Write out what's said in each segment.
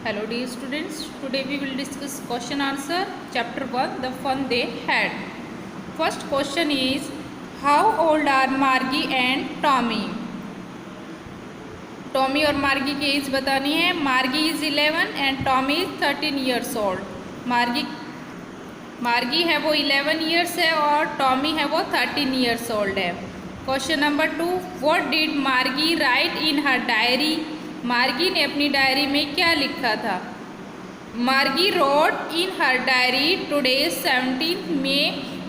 Hello dear students, today we will discuss question answer chapter 1 the fun they had. First question is, how old are Margie and Tommy? Tommy और मार्गी की as बतानी है. मार्गी is 11 and Tommy is 13 years old. मार्गी है वो 11 years है और टॉमी है वो 13 ईयर्स ओल्ड है. Question number 2, what did Margie write in her diary? Margie ने अपनी डायरी में क्या लिखा था? Margie wrote in her diary today 17 May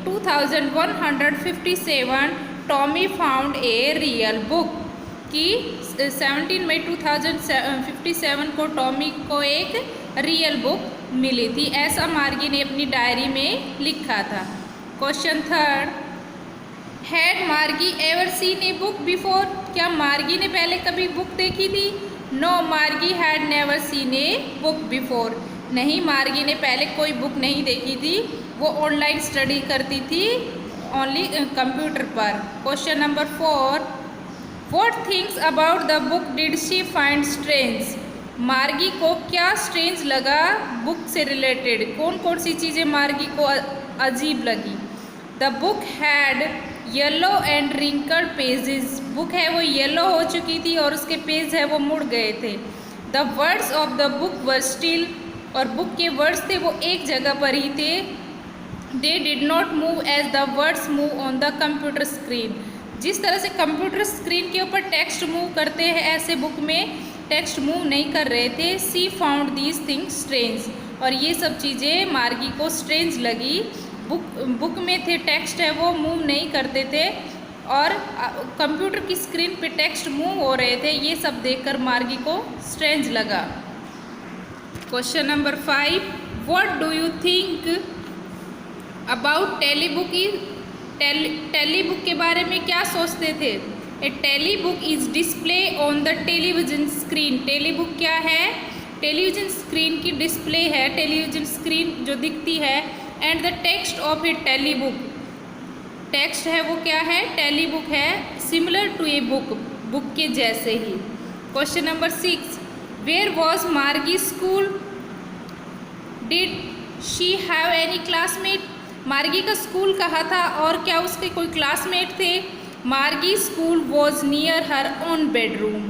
2157 Tommy found a real book. कि 17 मई 2057 को टॉमी को एक रियल बुक मिली थी, ऐसा मार्गी ने अपनी डायरी में लिखा था. क्वेश्चन थर्ड, हैड मार्गी ever seen a book before? क्या मार्गी ने पहले कभी बुक देखी थी? नो, मार्गी had never seen a book before. नहीं, मार्गी ने पहले कोई बुक नहीं देखी थी, वो ऑनलाइन स्टडी करती थी ओनली कंप्यूटर पर. Question number 4, what things about the book did she find strange? मार्गी को क्या स्ट्रेंज लगा बुक से रिलेटेड? कौन कौन सी चीज़ें मार्गी को अजीब लगी? The book had yellow and wrinkled pages. Book है वो येलो हो चुकी थी और उसके पेज है वो मुड़ गए थे. The words of the book were still, और बुक के वर्ड्स थे वो एक जगह पर ही थे. They did not move as the words move on the computer screen. जिस तरह से कंप्यूटर स्क्रीन के ऊपर टेक्स्ट मूव करते हैं ऐसे बुक में टेक्स्ट मूव नहीं कर रहे थे. सी फाउंड दीज थिंग्स स्ट्रेंज, और ये सब चीज़ें मार्गी को स्ट्रेंज लगी. बुक में थे टेक्स्ट है वो मूव नहीं करते थे और कंप्यूटर की स्क्रीन पे टेक्स्ट मूव हो रहे थे. ये सब देखकर मार्गी को स्ट्रेंज लगा. Question number 5, what do you think about telebook? Telebook के बारे में क्या सोचते थे? A telebook is display on the television screen. Telebook क्या है? टेलीविजन स्क्रीन की डिस्प्ले है, टेलीविजन स्क्रीन जो दिखती है. And the text of a telebook, text है वो क्या है? टेलीबुक है, similar to a book, book के जैसे ही. Question number 6, where was Margie school? Did she have any classmate? मार्गी का स्कूल कहाँ था और क्या उसके कोई क्लासमेट थे? मार्गी school was near her own bedroom.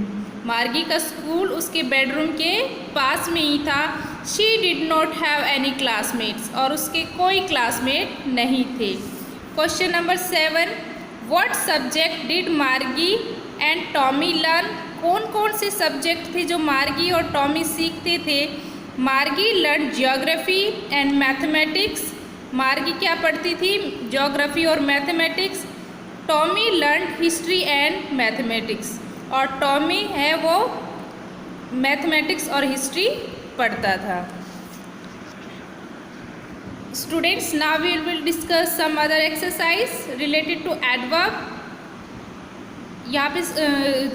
मार्गी का स्कूल उसके बेडरूम के पास में ही था. She did not have any classmates, और उसके कोई क्लासमेट नहीं थे. Question number 7, what subject did मार्गी एंड टॉमी लर्न? कौन कौन से सब्जेक्ट थे जो मार्गी और टॉमी सीखते थे? मार्गी लर्न ज्योग्राफी एंड मैथमेटिक्स. मार्गी क्या पढ़ती थी? ज्योग्राफी और mathematics. Tommy learn history and mathematics, और टॉमी है वो मैथमेटिक्स और हिस्ट्री पढ़ता था. Students, now we will discuss some other exercise related to adverb. यहाँ पे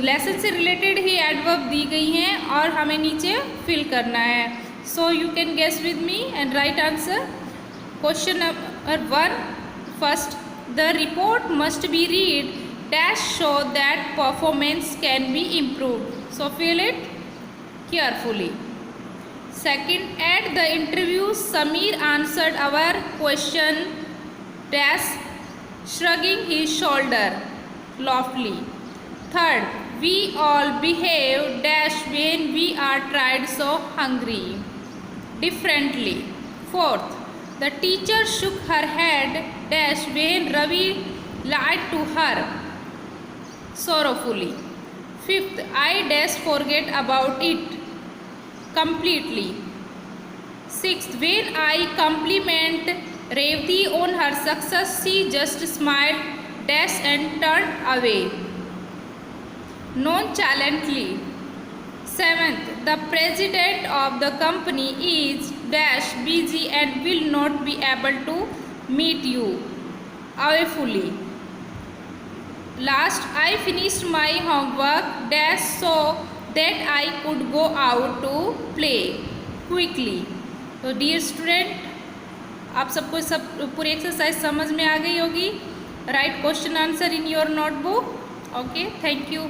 लेसन से रिलेटेड ही एडवर्ब दी गई हैं और हमें नीचे फिल करना है. So you can guess with me and write answer. Question number 1, first, the report must be read dash show that performance can be improved. So fill it carefully. Second, at the interview, Samir answered our question dash shrugging his shoulder loftily. Third, we all behave dash when we are tried so hungry differently. Fourth, the teacher shook her head dash when Ravi lied to her sorrowfully. Fifth, I dash forget about it completely. Sixth, when I compliment Revati on her success, she just smiled dash and turned away nonchalantly. Seventh, the president of the company is dash busy and will not be able to meet you awfully. Last, I finished my homework dash so that I could go out to play quickly. तो dear student, आप सबको सब पूरी exercise समझ में आ गई होगी. Right question answer in your notebook. Okay, thank you.